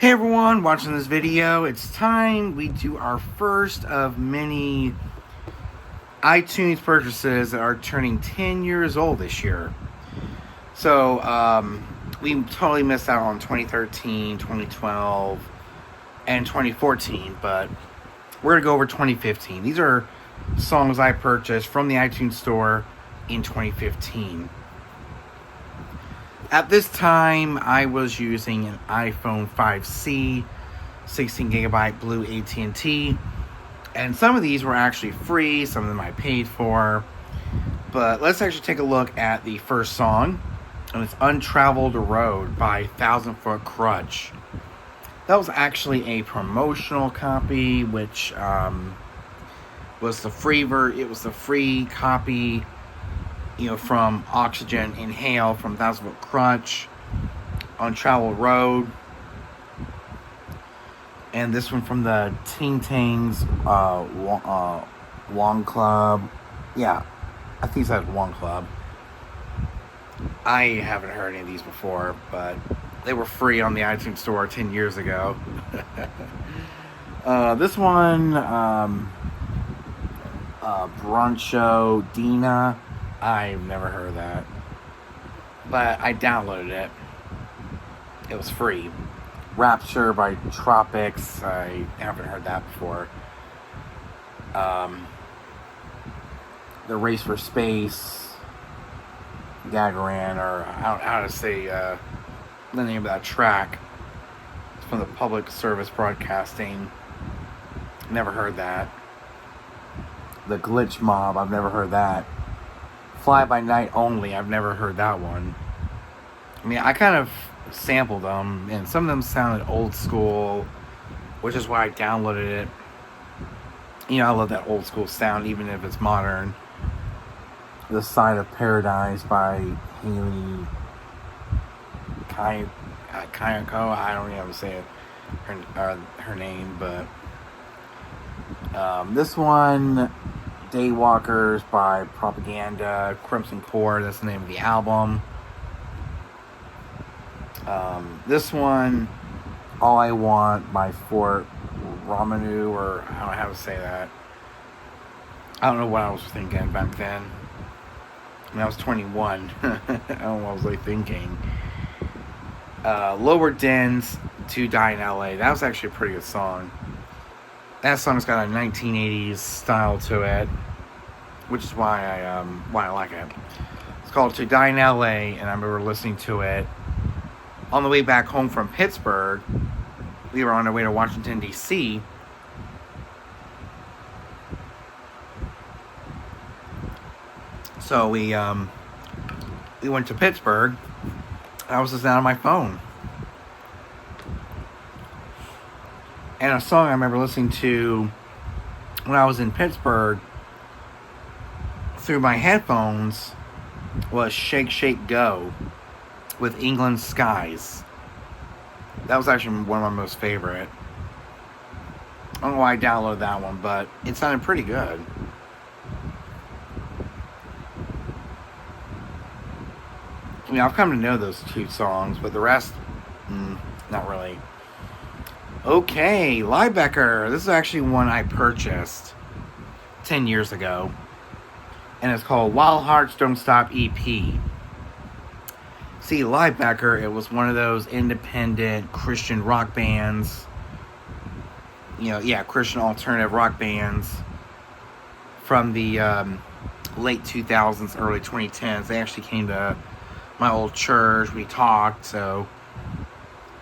Hey everyone, watching this video, it's time we do our first of many iTunes purchases that are turning 10 years old this year. So, we totally missed out on 2013, 2012, and 2014, but we're going to go over 2015. These are songs I purchased from the iTunes store in 2015. At this time, I was using an iPhone 5C, 16GB blue AT&T, and some of these were actually free, some of them I paid for. But let's actually take a look at the first song, and it's Untraveled Road by Thousand Foot Krutch. That was actually a promotional copy, which was the free copy, from Oxygen Inhale from Thousand Foot Krutch, Untraveled Road, and this one from the Ting Tang's Wong Club. Yeah, I think it said Wong Club. I haven't heard any of these before, but they were free on the iTunes store 10 years ago. This one, Broncho Dina. I've never heard of that, but I downloaded it. It was free. Rapture by Tropics. I haven't heard that before. The Race for Space. Gagarin, or I don't know how to say the name of that track. It's from the Public Service Broadcasting. Never heard that. The Glitch Mob. I've never heard that. Fly By Night Only, I've never heard that one. I mean, I kind of sampled them, and some of them sounded old school, which is why I downloaded it. I love that old school sound, even if it's modern. The Side of Paradise by Haley Kayako. I don't even know how to say it, her name, but this one, Daywalkers by Propaganda, Crimson Core, that's the name of the album. This one, All I Want by Fort Romanu, or I don't know how to say that. I don't know what I was thinking back then. I was 21. I don't know what I was thinking. Lower Dens, To Die in LA. That was actually a pretty good song. That song's got a 1980s style to it, which is why I like it. It's called To Die in LA, and I remember listening to it on the way back home from Pittsburgh. We were on our way to Washington, D.C. So we went to Pittsburgh. I was listening on my phone. And a song I remember listening to when I was in Pittsburgh through my headphones was Shake Shake Go with England Skies. That was actually one of my most favorite. I don't know why I downloaded that one, but it sounded pretty good. I've come to know those two songs, but the rest, not really. Okay, Liebecker. This is actually one I purchased 10 years ago. And it's called While Hearts Don't Stop EP. See, Liebecker, it was one of those independent Christian rock bands. Christian alternative rock bands from the late 2000s, early 2010s. They actually came to my old church. We talked, so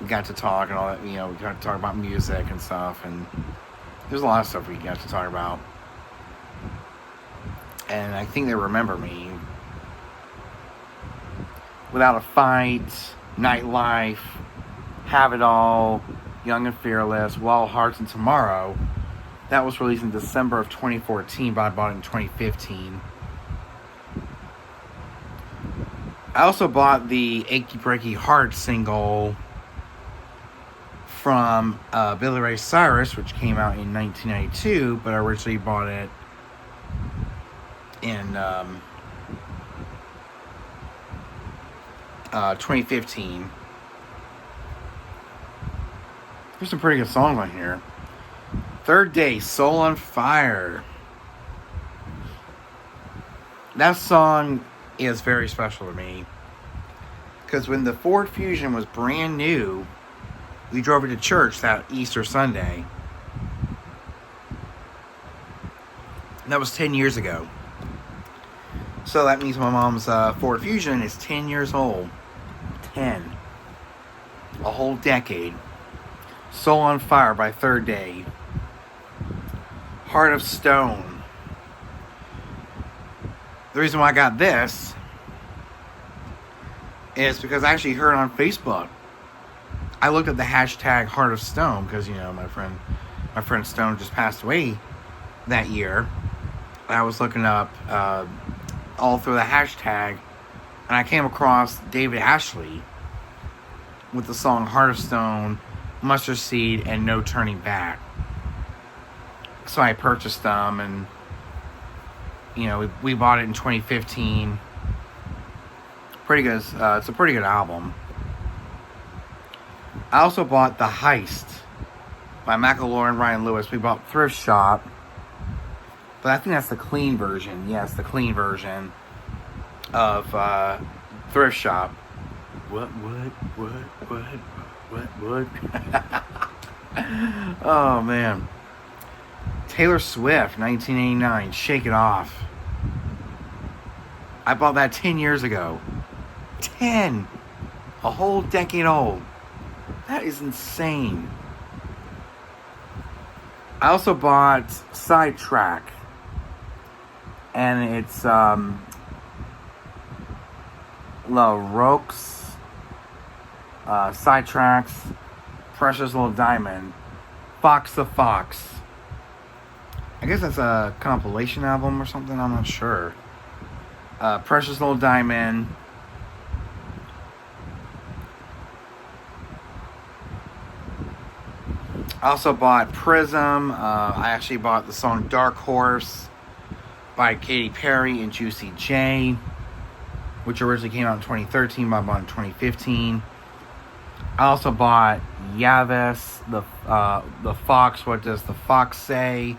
we got to talk and all that, we got to talk about music and stuff, and there's a lot of stuff we got to talk about. And I think they remember me. Without a Fight, Nightlife, Have It All, Young and Fearless, Wild Hearts, and Tomorrow. That was released in December of 2014, but I bought it in 2015. I also bought the Achy Breaky Heart single from Billy Ray Cyrus, which came out in 1992, but I originally bought it in 2015. There's some pretty good songs on here. Third Day, Soul on Fire. That song is very special to me. Because when the Ford Fusion was brand new, we drove it to church that Easter Sunday. That was 10 years ago. So that means my mom's Ford Fusion is 10 years old. 10. A whole decade. Soul on Fire by Third Day. Heart of Stone. The reason why I got this is because I actually heard it on Facebook. I looked at the hashtag Heart of Stone because, you know, my friend Stone just passed away that year. I was looking up all through the hashtag, and I came across David Ashley with the song Heart of Stone, Mustard Seed, and No Turning Back. So I purchased them, and you know, we bought it in 2015. Pretty good. It's a pretty good album. I also bought The Heist by McElroy and Ryan Lewis. We bought Thrift Shop, but I think that's the clean version. Yes, the clean version of Thrift Shop. What? Oh man. Taylor Swift, 1989, Shake It Off. I bought that 10 years ago. 10! A whole decade old. That is insane. I also bought Sidetrack. And it's La Roque's Sidetracks, Precious Little Diamond, Fox the Fox. I guess that's a compilation album or something, I'm not sure. Precious Little Diamond. I also bought Prism. I actually bought the song Dark Horse by Katy Perry and Juicy J, which originally came out in 2013, but I bought it in 2015. I also bought Yavis, the Fox, What Does the Fox Say?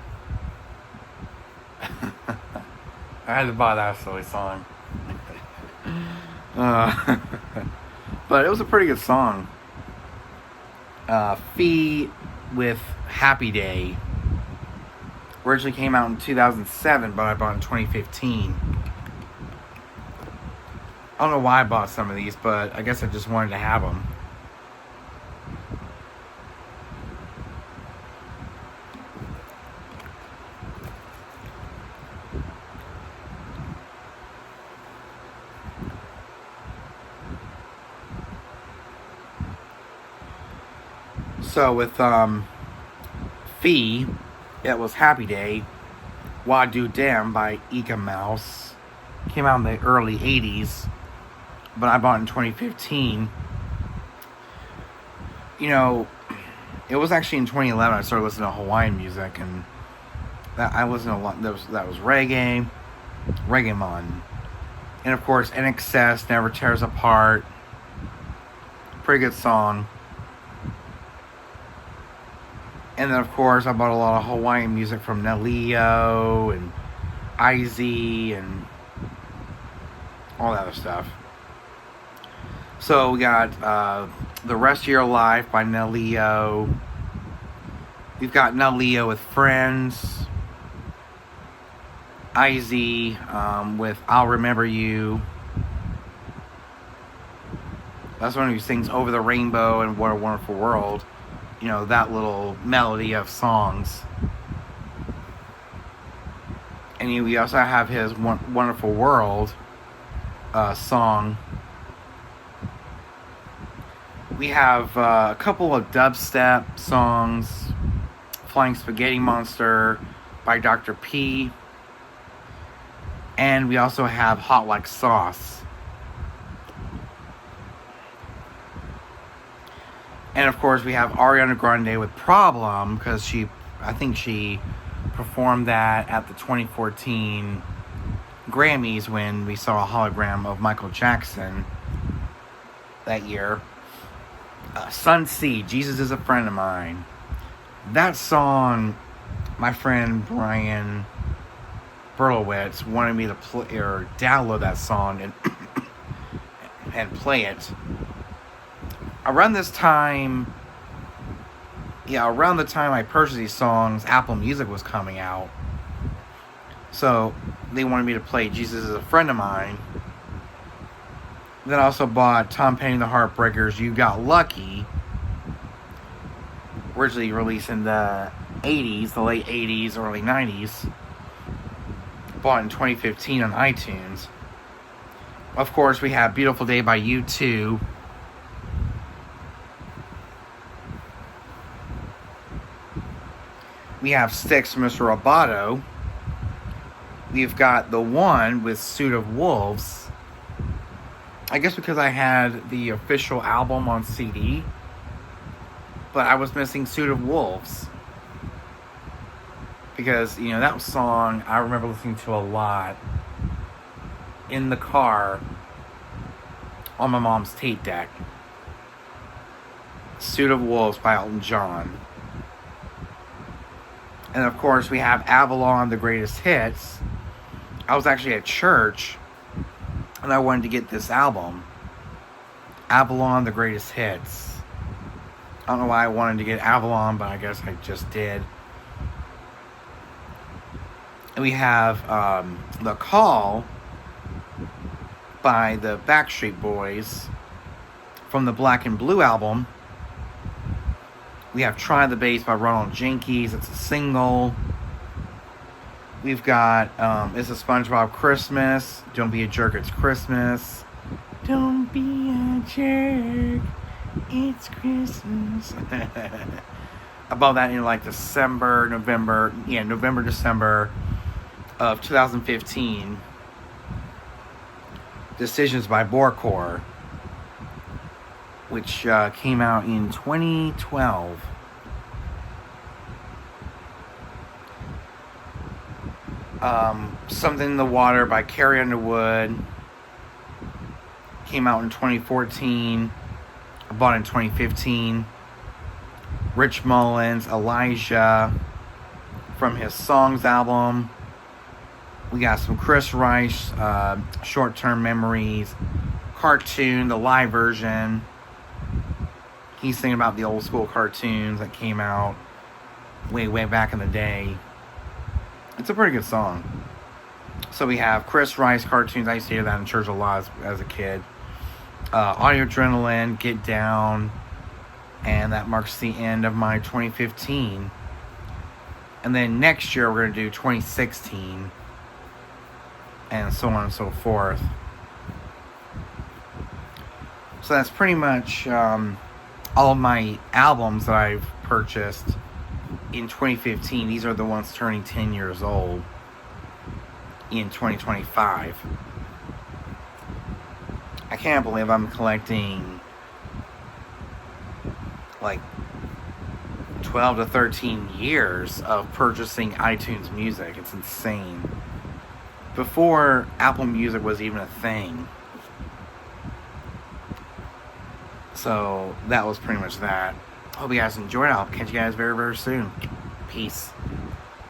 I had to buy that silly song. But it was a pretty good song. Fee with Happy Day originally came out in 2007, but I bought it in 2015. I don't know why I bought some of these, but I guess I just wanted to have them. So with Fee, it was Happy Day. Wadu Dem by Ika Mouse. Came out in the early 80s, but I bought it in 2015. You know, it was actually in 2011 I started listening to Hawaiian music, and that I listened to a lot. That was reggae, Reggaemon, and of course NXS, Never Tears Apart. Pretty good song. And then, of course, I bought a lot of Hawaiian music from Nelio and IZ and all that other stuff. So we got The Rest of Your Life by Nelio. We've got Nelio with Friends. IZ with I'll Remember You. That's one who sings Over the Rainbow and What a Wonderful World. You know, that little melody of songs. And we also have his Wonderful World song. We have a couple of dubstep songs. Flying Spaghetti Monster by Dr. P. And we also have Hot Like Sauce. And of course, we have Ariana Grande with Problem, because I think she performed that at the 2014 Grammys when we saw a hologram of Michael Jackson that year. Sun Sea, Jesus is a Friend of Mine. That song, my friend Brian Berlowitz wanted me to play or download that song and play it. Around the time I purchased these songs, Apple Music was coming out. So they wanted me to play Jesus is a Friend of Mine. Then I also bought Tom Petty and the Heartbreakers' You Got Lucky, originally released in the 80s, the late 80s, early 90s. Bought in 2015 on iTunes. Of course, we have Beautiful Day by U2. We have Sticks from Mr. Roboto. We've got The One with Suit of Wolves. I guess because I had the official album on CD, but I was missing Suit of Wolves. Because, that song I remember listening to a lot in the car on my mom's tape deck. Suit of Wolves by Elton John. And of course, we have Avalon, the Greatest Hits. I was actually at church, and I wanted to get this album. Avalon, the Greatest Hits. I don't know why I wanted to get Avalon, but I guess I just did. And we have The Call by the Backstreet Boys from the Black and Blue album. We have Try the Bass by Ronald Jenkins. It's a single. We've got It's a SpongeBob Christmas. Don't Be a Jerk, It's Christmas. Don't be a jerk, it's Christmas. About that in like November, December of 2015. Decisions by Borkor, which came out in 2012. Something in the Water by Carrie Underwood came out in 2014. I bought it in 2015. Rich Mullins, Elijah from his Songs album. We got some Chris Rice, Short-Term Memories, Cartoon, the live version. He's thinking about the old school cartoons that came out way back in the day. It's a pretty good song. So we have Chris Rice cartoons. I used to hear that in church a lot as a kid. Audio Adrenaline, Get Down. And that marks the end of my 2015. And then next year we're going to do 2016. And so on and so forth. So that's pretty much all of my albums that I've purchased in 2015. These are the ones turning 10 years old in 2025. I can't believe I'm collecting like 12 to 13 years of purchasing iTunes Music. It's insane. Before Apple Music was even a thing. So that was pretty much that. Hope you guys enjoyed it. I'll catch you guys very soon. Peace.